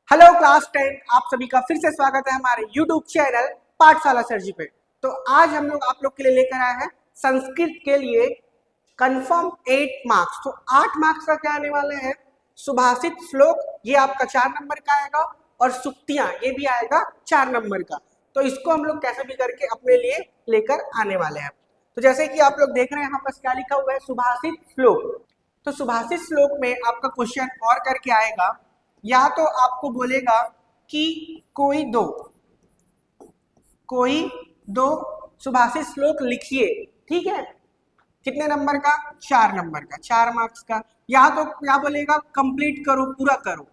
Hello class 10, आप सभी का फिर से स्वागत है हमारे YouTube चैनल पाठशाला सर जी पे। तो आज हम लोग आप लोग के लिए लेकर आए हैं संस्कृत के लिए कंफर्म 8 मार्क्स। तो 8 मार्क्स का क्या आने वाले हैं, सुभाषित श्लोक ये आपका 4 नंबर का आएगा और सुक्तियां ये भी आएगा 4 नंबर का। तो इसको हम लोग कैसे भी करके अपने लिए लेकर आने वाले हैं। तो जैसे कि आप लोग देख रहे हैं यहाँ पर क्या लिखा हुआ है, सुभाषित श्लोक। तो सुभाषित श्लोक में आपका क्वेश्चन और करके आएगा, या तो आपको बोलेगा कि कोई दो सुभाषित श्लोक लिखिए, ठीक है, कितने नंबर का, 4 नंबर का, 4 मार्क्स का। या तो क्या बोलेगा, कंप्लीट करो, पूरा करो,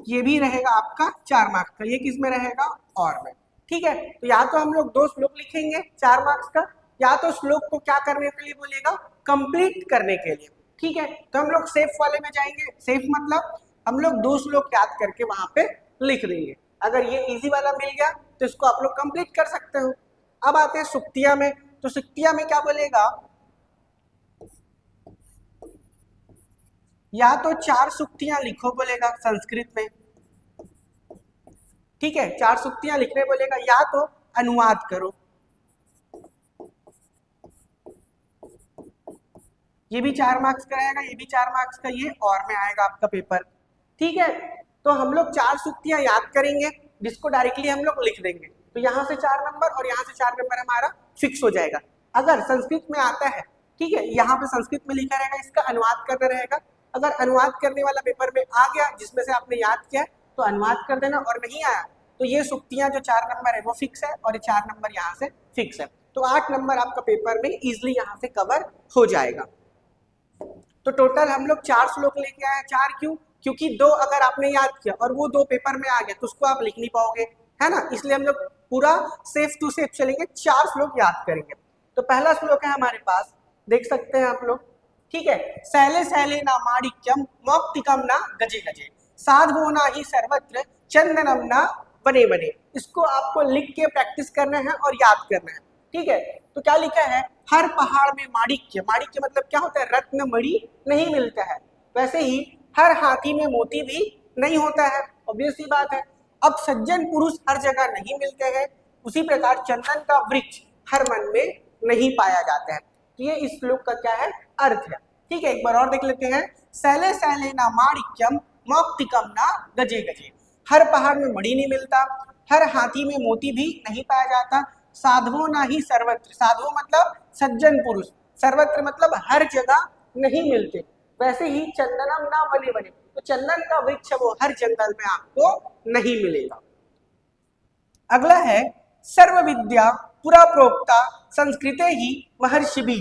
ये भी रहेगा आपका 4 मार्क्स का। ये किस में रहेगा, और में, ठीक है। तो या तो हम लोग 2 श्लोक लिखेंगे 4 मार्क्स का, या तो श्लोक को क्या करने के लिए बोलेगा, कंप्लीट करने के लिए, ठीक है। तो हम लोग सेफ वाले में जाएंगे। सेफ मतलब हम लोग 2 श्लोक याद करके वहां पे लिख देंगे। अगर ये इजी वाला मिल गया तो इसको आप लोग कंप्लीट कर सकते हो। अब आते हैं सुक्तिया में। तो सुक्तिया में क्या बोलेगा, या तो 4 सुक्तियां लिखो बोलेगा संस्कृत में, ठीक है, 4 सुक्तियां लिखने बोलेगा, या तो अनुवाद करो, ये भी 4 मार्क्स का आएगा, ये भी 4 मार्क्स का, ये और में आएगा आपका पेपर, ठीक है। तो हम लोग 4 सुक्तियां याद करेंगे जिसको डायरेक्टली हम लोग लिख देंगे। तो यहाँ से 4 नंबर और यहाँ से 4 नंबर हमारा फिक्स हो जाएगा। अगर संस्कृत में आता है, ठीक है, यहाँ पे संस्कृत में लिखा रहेगा, इसका अनुवाद करना रहेगा। अगर अनुवाद करने वाला पेपर में आ गया जिसमें से आपने याद किया तो अनुवाद कर देना, और नहीं आया तो ये सुक्तियां जो 4 नंबर है वो फिक्स है और ये 4 नंबर यहाँ से फिक्स है। तो 8 नंबर आपका पेपर में इजिली यहाँ से कवर हो जाएगा। तो टोटल हम लोग 4 श्लोक लेके आए। 4 क्यों, क्योंकि 2 अगर आपने याद किया और वो 2 पेपर में आ गया तो उसको आप लिख नहीं पाओगे, है ना। इसलिए हम लोग पूरा सेफ टू सेफ चलेंगे, 4 श्लोक याद करेंगे। तो पहला श्लोक है हमारे पास, देख सकते हैं आप लोग, ठीक है। सैले सैले ना माणिक्यम मौक्तिकम ना गजे गजे, साधवो ना ही सर्वत्र चंदनम ना बने बने। इसको आपको लिख के प्रैक्टिस करना है और याद करना है, ठीक है। तो क्या लिखा है, हर पहाड़ में माणिक्य, माणिक्य मतलब क्या होता है, रत्न मणि नहीं मिलता है। वैसे ही हर हाथी में मोती भी नहीं होता है, ऑब्वियस सी बात है। अब सज्जन पुरुष हर जगह नहीं मिलते हैं, उसी प्रकार चंदन का वृक्ष हर मन में नहीं पाया जाता है। तो ये इस श्लोक का क्या है, अर्थ है, ठीक है। एक बार और देख लेते हैं, सैले सैले ना माणिक्यम मौक्तिकम ना गजे गजे, हर पहाड़ में मणि नहीं मिलता, हर हाथी में मोती भी नहीं पाया जाता, साधवो ना ही सर्वत्र, साधु मतलब सज्जन पुरुष, सर्वत्र मतलब हर जगह नहीं मिलते, वैसे ही चंदनम ना बने बने, तो चंदन का वृक्ष वो हर जंगल में आपको नहीं मिलेगा। अगला है, सर्व विद्या पुरा प्रोक्ता संस्कृते ही महर्षि भी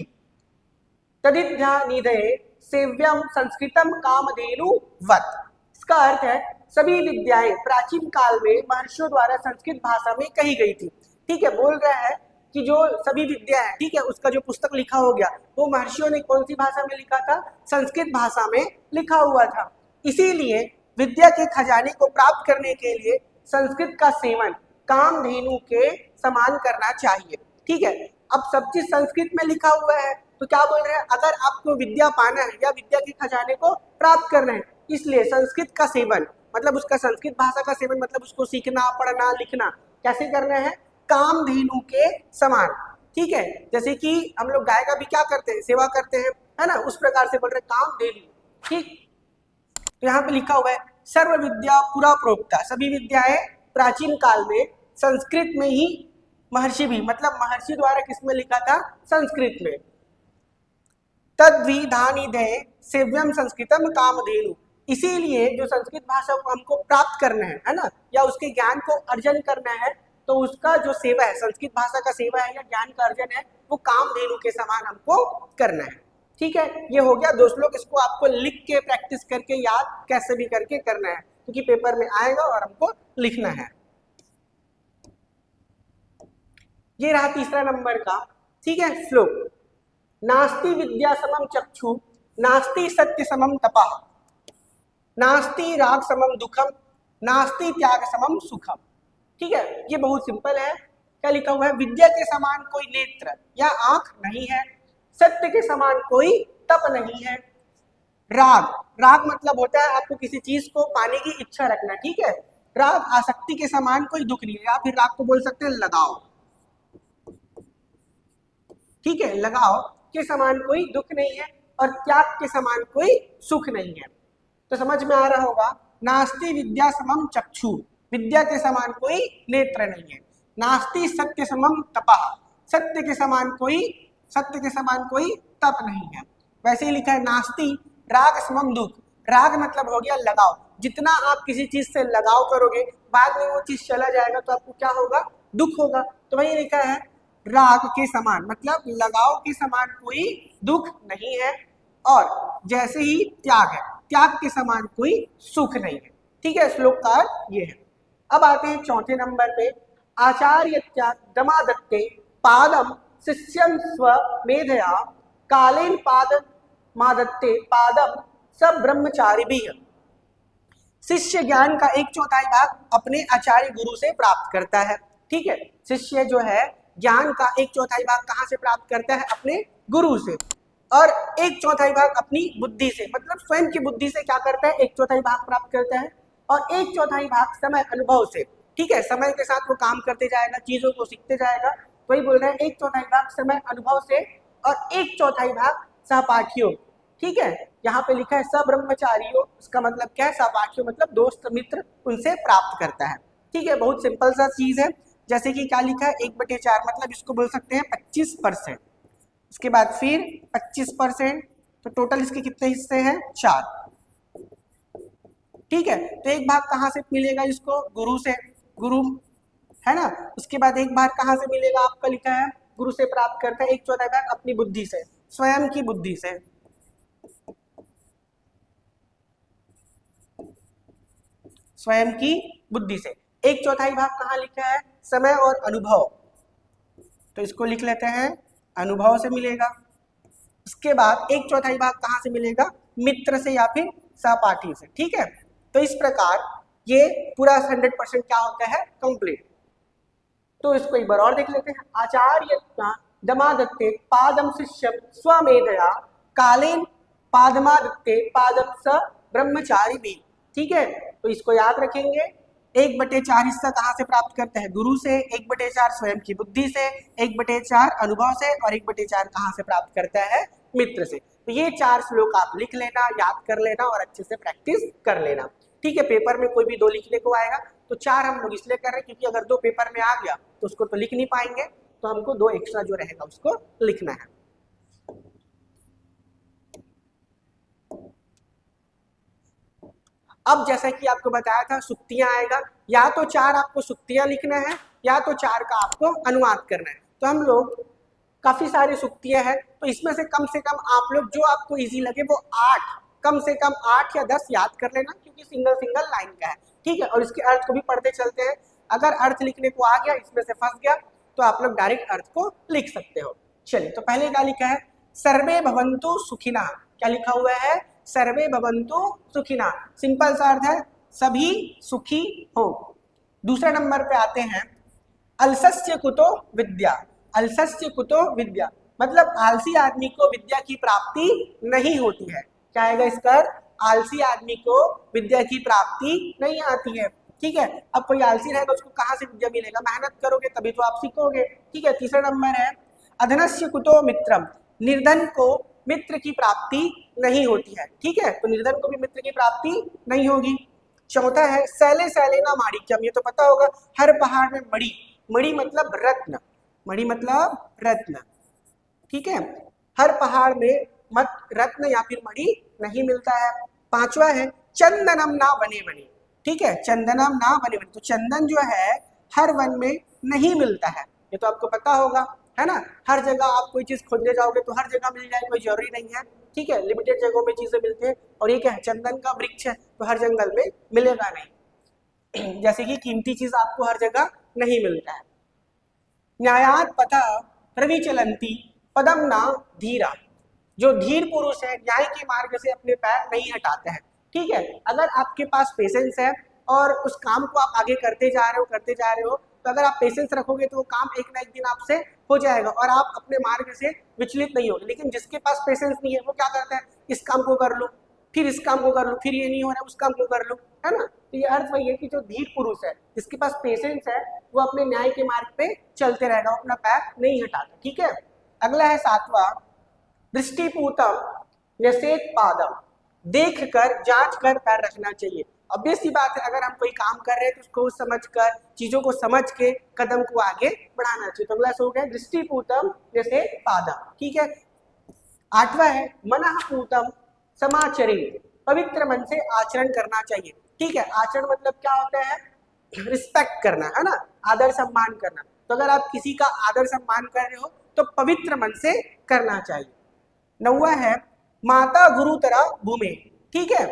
तदिध्यानिधये सेव्यम संस्कृतम कामधेनु वत। इसका अर्थ है, सभी विद्याएं प्राचीन काल में महर्षियों द्वारा संस्कृत भाषा में कही गई थी, ठीक है। बोल रहा है कि जो सभी विद्या है, ठीक है, उसका जो पुस्तक लिखा हो गया वो महर्षियों ने कौन सी भाषा में लिखा था, संस्कृत भाषा में लिखा हुआ था। इसीलिए विद्या के खजाने को प्राप्त करने के लिए संस्कृत का सेवन कामधेनु के समान करना चाहिए, ठीक है। अब सब चीज संस्कृत में लिखा हुआ है तो क्या बोल रहे हैं, अगर आपको विद्या पाना है या विद्या के खजाने को प्राप्त करना है, इसलिए संस्कृत का सेवन मतलब उसका संस्कृत भाषा का सेवन मतलब उसको सीखना पढ़ना लिखना कैसे करना है, कामधेनु के समान, ठीक है। जैसे कि हम लोग गाय का भी क्या करते हैं, सेवा करते हैं, है ना, उस प्रकार से बोल रहे कामधेनु, ठीक। तो यहाँ पे लिखा हुआ है, सर्व विद्या पुरा प्रोक्ता, सभी विद्याएं प्राचीन काल में संस्कृत में ही महर्षि भी मतलब महर्षि द्वारा किसमें लिखा था, संस्कृत में। तद्विधानिधये सेव्यम संस्कृतम कामधेनु, इसीलिए जो संस्कृत भाषा को हमको प्राप्त करना है ना, या उसके ज्ञान को अर्जन करना है, तो उसका जो सेवा है, संस्कृत भाषा का सेवा है या ज्ञान का अर्जन है, वो कामधेनु के समान हमको करना है, ठीक है। ये हो गया 2 श्लोक, इसको आपको लिख के प्रैक्टिस करके याद कैसे भी करके करना है, क्योंकि पेपर में आएगा और हमको लिखना है। ये रहा तीसरा नंबर का, ठीक है, श्लोक। नास्ति विद्या समम चक्षु नास्ति सत्य समम तपः, नास्ति राग समम दुखम नास्ति त्याग समम सुखम, ठीक है। ये बहुत सिंपल है। क्या लिखा हुआ है, विद्या के समान कोई नेत्र या आंख नहीं है, सत्य के समान कोई तप नहीं है, राग, राग मतलब होता है आपको किसी चीज को पाने की इच्छा रखना, ठीक है। राग आसक्ति के समान कोई दुख नहीं है, या फिर राग को बोल सकते हैं लगाव, ठीक है, लगाव के समान कोई दुख नहीं है और त्याग के समान कोई सुख नहीं है। तो समझ में आ रहा होगा, नास्ति विद्या समम चक्षु, विद्या के समान कोई नेत्र नहीं है। नास्ति सत्य समम तपः, सत्य के समान कोई, सत्य के समान कोई तप नहीं है। वैसे ही लिखा है नास्ति राग समम दुख, राग मतलब हो गया लगाव, जितना आप किसी चीज से लगाव करोगे बाद में वो चीज चला जाएगा तो आपको क्या होगा, दुख होगा। तो वही लिखा है राग के समान, मतलब लगाव के समान कोई दुख नहीं है, और जैसे ही त्याग है, त्याग के समान कोई सुख नहीं है, ठीक है। श्लोक का अर्थ ये है। अब आते हैं चौथे नंबर पे, आचार्य दमादत्ते पादम शिष्यम स्व मेधया कालेन पाद मादत्ते पादम सब ब्रह्मचारी भी है। शिष्य ज्ञान का एक चौथाई भाग अपने आचार्य गुरु से प्राप्त करता है, ठीक है। शिष्य जो है ज्ञान का एक चौथाई भाग कहाँ से प्राप्त करता है, अपने गुरु से, और एक चौथाई भाग अपनी बुद्धि से, मतलब स्वयं की बुद्धि से क्या करता है, एक चौथाई भाग प्राप्त करता है, और एक चौथाई भाग समय अनुभव से, ठीक है। समय के साथ वो काम करते जाएगा, चीजों को सीखते जाएगा, वही बोल रहे हैं एक चौथाई भाग समय अनुभव से और एक चौथाई भाग सहपाठियों, ठीक है। यहाँ पे लिखा है सब्रह्मचारियों, इसका मतलब क्या है, सहपाठियों मतलब दोस्त मित्र, उनसे प्राप्त करता है, ठीक है। बहुत सिंपल सा चीज है। जैसे कि क्या लिखा है 1/4, मतलब इसको बोल सकते हैं 25%, उसके बाद फिर 25%, तो टोटल इसके कितने हिस्से हैं, 4, ठीक है। तो एक भाग कहाँ से मिलेगा इसको, गुरु से, गुरु है ना। उसके बाद एक भाग कहाँ से मिलेगा, आपका लिखा है गुरु से प्राप्त करता है, एक चौथाई भाग अपनी बुद्धि से, स्वयं की बुद्धि से, स्वयं की बुद्धि से। एक चौथाई भाग कहाँ लिखा है, समय और अनुभव, तो इसको लिख लेते हैं अनुभव से मिलेगा। उसके बाद एक चौथाई भाग कहाँ से मिलेगा, मित्र से या फिर सहपाठी से, ठीक है। तो इस प्रकार ये पूरा 100% क्या होता है, कंप्लीट। तो इसको एक बार और देख लेते हैं, आचार्य दमादत्ते पादम शिष्यम स्वमेधया कालेन पादमादत्ते पादम स ब्रह्मचारी भी, ठीक है। तो इसको याद रखेंगे, 1/4 हिस्सा कहाँ से प्राप्त करते हैं, गुरु से, 1/4 स्वयं की बुद्धि से, 1/4 अनुभव से, और 1/4 कहाँ से प्राप्त करता है, मित्र से। तो ये 4 श्लोक आप लिख लेना, याद कर लेना और अच्छे से प्रैक्टिस कर लेना, ठीक है। पेपर में कोई भी 2 लिखने को आएगा, तो 4 हम लोग इसलिए कर रहे हैं क्योंकि अगर 2 पेपर में आ गया तो उसको तो लिख नहीं पाएंगे, तो हमको 2 एक्स्ट्रा जो रहेगा उसको लिखना है। अब जैसा कि आपको बताया था सुक्तियां आएगा, या तो 4 आपको सुक्तियां लिखना है या तो 4 का आपको अनुवाद करना है। तो हम लोग काफी सारी सुक्तियां हैं, तो इसमें से कम आप लोग जो आपको इजी लगे वो 8, कम से कम 8 या 10 याद कर लेना, क्योंकि सिंगल सिंगल लाइन का है, ठीक है। और इसके अर्थ को भी पढ़ते चलते हैं, अगर अर्थ लिखने को आ गया, इसमें से फंस गया, तो आप लोग डायरेक्ट अर्थ को लिख सकते हो। चलिए, तो पहले क्या लिखा है, सर्वे भवन्तु सुखिना, क्या लिखा हुआ है, सर्वे भवन्तु सुखिना, सिंपल सा अर्थ है सभी सुखी हो। दूसरे नंबर पे आते हैं, अलसस्य कुतो विद्या, अलसस्य कुतो विद्या, मतलब आलसी आदमी को विद्या की प्राप्ति नहीं होती है। क्या आएगा इसका, आलसी आदमी को विद्या की प्राप्ति नहीं आती है, ठीक है। अब कोई आलसी रहेगा उसको कहाँ से विद्या मिलेगा, मेहनत करोगे तभी तो आप सीखोगे, ठीक है। तीसरा नंबर है, अधनस्य कुतो मित्रम, निर्धन को मित्र की प्राप्ति नहीं होती है, ठीक है। तो निर्धन को भी मित्र की प्राप्ति नहीं होगी। चौथा है, सैले सैले ना माणिक्यम, ये तो पता होगा, हर पहाड़ में मणि, मणि मतलब रत्न, मणि मतलब रत्न, ठीक है। हर पहाड़ में मत रत्न या फिर मणि नहीं मिलता है। पांचवा है, चंदनम ना वने वने, ठीक है, चंदनम ना वने वने, तो चंदन जो है हर वन में नहीं मिलता है, ये तो आपको पता होगा, है ना। हर जगह आप कोई चीज खोजने जाओगे तो हर जगह मिल जाए, कोई जरूरी नहीं है, ठीक है, लिमिटेड जगहों में चीजें मिलती है। और ये क्या है, चंदन का वृक्ष है, तो हर जंगल में मिलेगा नहीं, जैसे कि कीमती चीज आपको हर जगह नहीं मिलता है। न्यायात पथा प्रविचलंती पदम ना धीरा, जो धीर पुरुष है न्याय के मार्ग से अपने पैर नहीं हटाते हैं, ठीक है। अगर आपके पास पेशेंस है और उस काम को आप आगे करते जा रहे हो, तो अगर आप पेशेंस रखोगे तो वो काम एक ना एक दिन आपसे हो जाएगा और आप अपने मार्ग से विचलित नहीं होगे। लेकिन जिसके पास पेशेंस नहीं है वो क्या करता है, इस काम को कर लो, फिर इस काम को कर लूँ, फिर ये नहीं हो रहा उस काम को कर लूँ, है ना। तो ये अर्थ वही है कि जो धीर पुरुष है, जिसके पास पेशेंस है, वो अपने न्याय के मार्ग पे चलते रहेगा, अपना पैर नहीं हटाता। ठीक है, अगला है 7वां, दृष्टिपूतम न्यसेत पादम, देख कर जांच कर पैर रखना चाहिए। ऑब्वियस सी बात है, अगर हम कोई काम कर रहे हैं तो उसको समझ कर, चीजों को समझ के कदम को आगे बढ़ाना चाहिए। तो अगला हो गया दृष्टिपूतम न्यसेत पादम। ठीक है, 8वां है मनः पूतम समाचरित, पवित्र मन से आचरण करना चाहिए। ठीक है, आचरण मतलब क्या होता है, रिस्पेक्ट करना, है ना, आदर सम्मान करना। तो अगर आप किसी का आदर सम्मान कर रहे हो तो पवित्र मन से करना चाहिए। 9वां है माता गुरु तरह भूमि। ठीक है,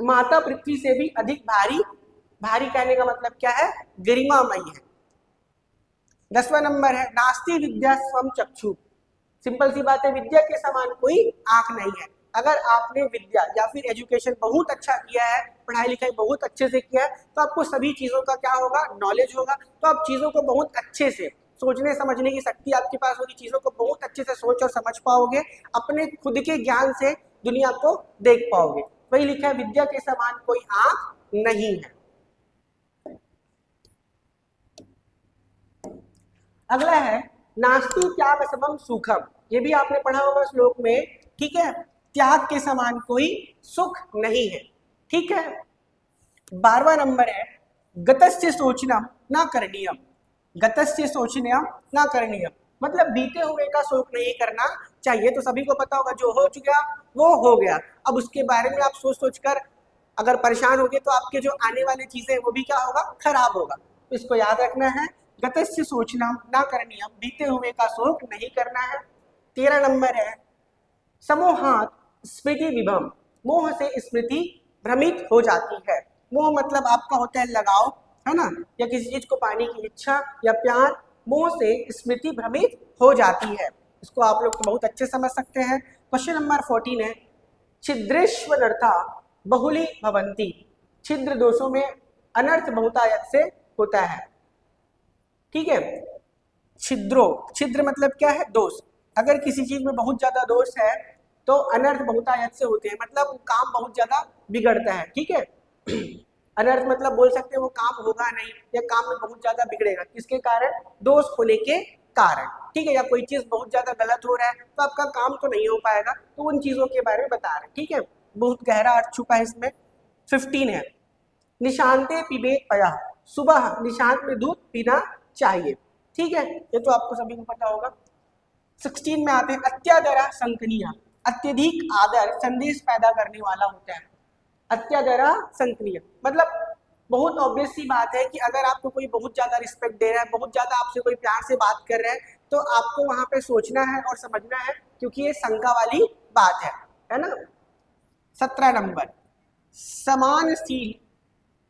माता पृथ्वी से भी अधिक भारी, भारी कहने का मतलब क्या है, गरिमामयी है। 10वां नंबर है नास्ति विद्या स्वम चक्षु, सिंपल सी बात है, विद्या के समान कोई आंख नहीं है। अगर आपने विद्या या फिर एजुकेशन बहुत अच्छा किया है, पढ़ाई लिखाई बहुत अच्छे से किया है, तो आपको सभी चीजों का क्या होगा, नॉलेज होगा। तो आप चीजों को बहुत अच्छे से, सोचने समझने की शक्ति आपके पास होगी, चीजों को बहुत अच्छे से सोच और समझ पाओगे, अपने खुद के ज्ञान से दुनिया को देख पाओगे। वही लिखा है विद्या के समान कोई आंख नहीं है। अगला है नास्ति त्याग समम सुखम, ये भी आपने पढ़ा होगा श्लोक में। ठीक है, त्याग के समान कोई सुख नहीं है। ठीक है, 12वां नंबर है गतस्य सोचनम न करणीयम, गतस्य सोचनम न करणीयम मतलब बीते हुए का शोक नहीं करना चाहिए। तो सभी को पता होगा जो हो चुका वो हो गया, अब उसके बारे में आप सोच सोच कर अगर परेशान होगे तो आपके जो आने वाली चीजें वो भी क्या होगा, खराब होगा। तो इसको याद रखना है, गतस्य सोचनम न करणीयम, बीते हुए का शोक नहीं करना है। 13 नंबर है समोहात स्मृति विभम, मोह से स्मृति भ्रमित हो जाती है। मोह मतलब आपका होता है लगाव, है ना, या किसी चीज को पाने की इच्छा या प्यार, मोह से स्मृति भ्रमित हो जाती है। इसको आप लोग बहुत अच्छे समझ सकते हैं। क्वेश्चन नंबर 14 है छिद्रेश्वरर्था बहुली भवंती, छिद्र दोषों में अनर्थ बहुतायत से होता है। ठीक है, छिद्रो, छिद्र मतलब क्या है, दोष। अगर किसी चीज में बहुत ज्यादा दोष है तो अनर्थ बहुतायत से होते हैं, मतलब काम बहुत ज्यादा बिगड़ता है। ठीक है, अनर्थ मतलब बोल सकते हैं वो काम होगा नहीं या काम में बहुत ज्यादा बिगड़ेगा, किसके कारण, दोष होने के कारण। ठीक है, या कोई चीज बहुत ज्यादा गलत हो रहा है तो आपका काम तो नहीं हो पाएगा, तो उन चीजों के बारे में बता रहे हैं। ठीक है, बहुत गहरा अर्थ छुपा है इसमें। 15 है निशांते पिबेत पया, सुबह निशांत में दूध पीना चाहिए। ठीक है, ये तो आपको सभी को पता होगा। 16 में आते हैं अत्यादरा संकनीय, अत्यधिक आदर संदेश पैदा करने वाला होता है। अत्यादरा संकनीय मतलब बहुत ऑब्वियस सी बात है कि अगर आपको कोई बहुत ज्यादा रिस्पेक्ट दे रहा है, बहुत ज्यादा आपसे कोई प्यार से बात कर रहा है, तो आपको वहां पे सोचना है और समझना है, क्योंकि ये शंका वाली बात है ना। 17 नंबर समानशील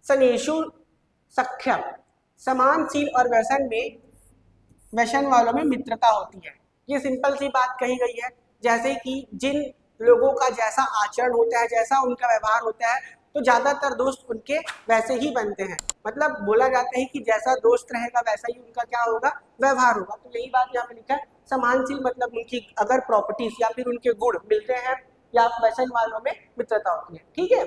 सनेषु सख्यम, समानशील और व्यसन में, व्यसन वालों में मित्रता होती है। ये सिंपल सी बात कही गई है, जैसे कि जिन लोगों का जैसा आचरण होता है, जैसा उनका व्यवहार होता है, तो ज्यादातर दोस्त उनके वैसे ही बनते हैं। मतलब बोला जाता है कि जैसा दोस्त रहेगा वैसा ही उनका क्या होगा, व्यवहार होगा। तो यही बात यहाँ पे लिखा है, समानशील मतलब उनकी अगर प्रॉपर्टीज या फिर उनके गुण मिलते हैं या व्यसन वालों में मित्रता होती है। ठीक है,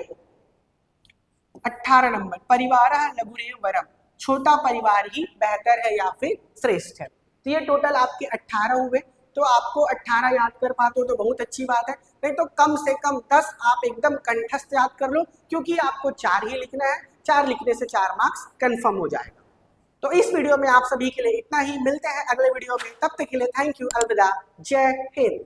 18 नंबर परिवार लघुरे वरम, छोटा परिवार ही बेहतर है या फिर श्रेष्ठ है। तो ये टोटल आपके 18 हुए। तो आपको 18 याद कर पाते हो तो बहुत अच्छी बात है, नहीं तो कम से कम 10 आप एकदम कंठस्थ याद कर लो, क्योंकि आपको 4 ही लिखना है, 4 लिखने से 4 मार्क्स कंफर्म हो जाएगा। तो इस वीडियो में आप सभी के लिए इतना ही, मिलते हैं अगले वीडियो में, तब तक के लिए थैंक यू, अलविदा, जय हिंद।